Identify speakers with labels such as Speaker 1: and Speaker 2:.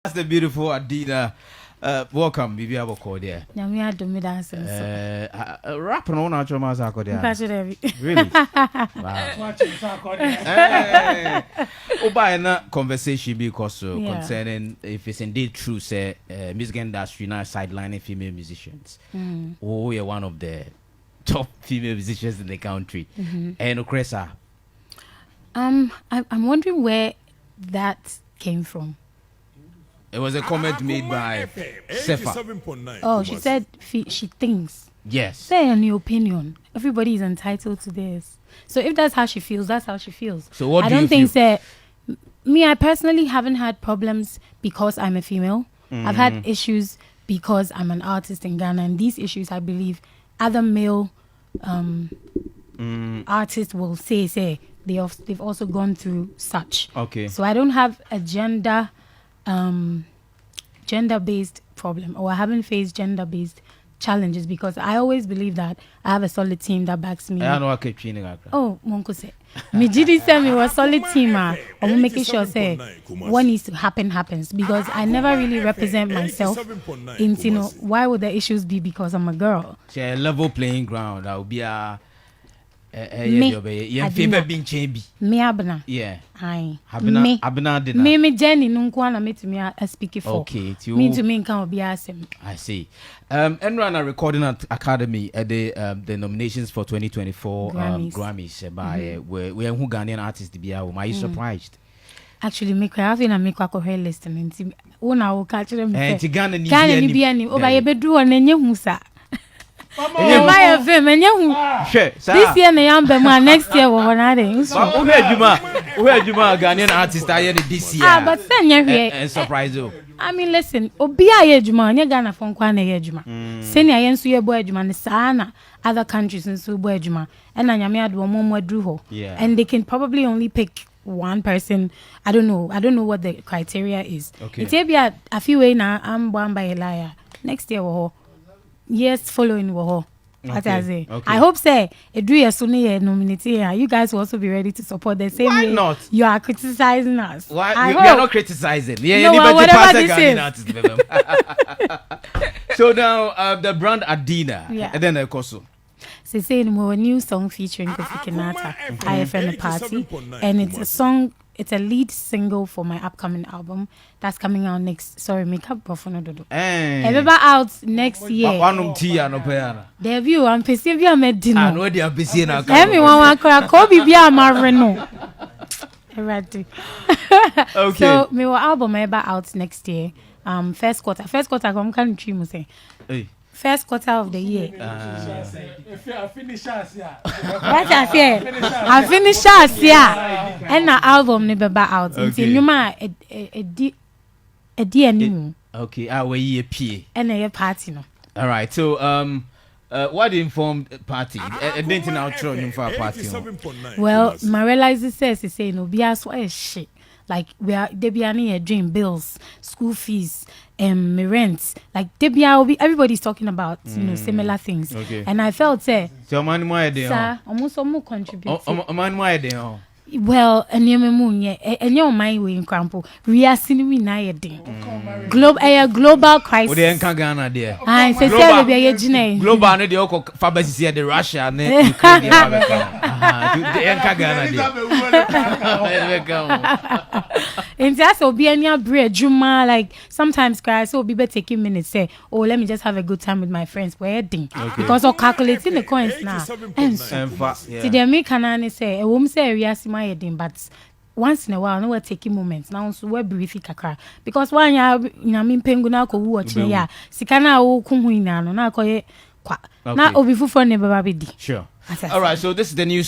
Speaker 1: That's the beautiful Adina. Welcome, Bibi Aboko there.
Speaker 2: Nyamia do me dance.
Speaker 1: Rap on our chomas
Speaker 2: Really?
Speaker 1: Wow. By na conversation because concerning if it's indeed true, say music industry now sidelining female musicians. Oh, you're one of the top female musicians in the country. And Okresa.
Speaker 2: I'm wondering where that came from.
Speaker 1: It was a comment made by Sefa.
Speaker 2: Oh, she said she thinks.
Speaker 1: Yes.
Speaker 2: Say any opinion. Everybody is entitled to this. So if that's how she feels, that's how she feels.
Speaker 1: So what
Speaker 2: I don't think say me. I personally haven't had problems because I'm a female. I've had issues because I'm an artist in Ghana, and these issues, I believe, other male artists will say they've also gone through such.
Speaker 1: Okay.
Speaker 2: So I don't have a gender-based problem, or I haven't faced gender-based challenges because I always believe that I have a solid team that backs me.
Speaker 1: I know I keep training.
Speaker 2: Oh, Monko say, me GD say me was solid team. I'm making sure say what needs to happen happens because I never really represent myself. Why would the issues be because I'm a girl?
Speaker 1: It's a level playing ground. That would be a
Speaker 2: me abna.
Speaker 1: Yeah.
Speaker 2: Aye.
Speaker 1: Abna did.
Speaker 2: Me Jenny nunkwana me to me a speaking for.
Speaker 1: Okay.
Speaker 2: Me to me can be asem.
Speaker 1: I see. Enrana Recording Academy at the nominations for 2024 Grammys by we who Ghanaian artists to be out. Are you surprised?
Speaker 2: Actually, me having a make a list and una will catch them.
Speaker 1: And Ghana
Speaker 2: ni be any over ye bedru on enye husa. This year na yamba man next year we wanna dey.
Speaker 1: Where Juma Ghanaian artist are this year.
Speaker 2: But then you
Speaker 1: and surprise you.
Speaker 2: I mean listen, obi aye Juma nya Ghana fon kwa na ye Juma. Seni aye nso ye boy Juma ne sana other countries nso boy Juma. And na nyame ado mo adru ho. And they can probably only pick one person. I don't know what the criteria is. It's a few way na am by Elia. Next year we yes, following Woho. What I say. I hope say Edria Suni nominate. You guys will also be ready to support the same way.
Speaker 1: Not?
Speaker 2: You are criticizing us.
Speaker 1: Why? We are not criticizing. Yeah,
Speaker 2: no, whatever this is.
Speaker 1: So now the brand Adina. And then of course.
Speaker 2: They say more new song featuring Kofi Kinata, IFN Party, and it's a song. It's a lead single for my upcoming album that's coming out next. Sorry, makeup buffalo dodo. Ever out next year.
Speaker 1: One tea no payana.
Speaker 2: Debut, I'm Pesivia Medina.
Speaker 1: I know they are busy now.
Speaker 2: Everyone cry Kobe Bia Marino. Okay. So my album ever out next year. First quarter. Come country must say. First quarter of the year.
Speaker 3: If I finish us here.
Speaker 2: What I say? I finish us here. And the album never back out. Until you might a DNA.
Speaker 1: Okay, our year P.
Speaker 2: And a party no.
Speaker 1: All right. So what informed party? And then now throwing for a party.
Speaker 2: Well, my realizer says he say no be as well shit. Like they be any dream bills, school fees, my rent. Like everybody's talking about similar things. And I felt say
Speaker 1: so man more dey
Speaker 2: almost more contribute.
Speaker 1: Man more dey
Speaker 2: well, and you my way in crampo. We are seeing we na global crisis.
Speaker 1: We dey Ghana there.
Speaker 2: I say be a
Speaker 1: global no dey oko fabasis here the Russia and Ukraine dey Ghana there.
Speaker 2: And that's be any bread Juma like sometimes cry so be taking minutes say oh let me just have a good time with my friends because of calculating the coins now. And so the American say a woman say we are but once in a while, no we're taking moments now. So we're briefly kakra because one ya mean penguna ko watch ya sikana o kunhuina no na koye kwa na obi fufu never be di.
Speaker 1: Sure. All right, so this is the news.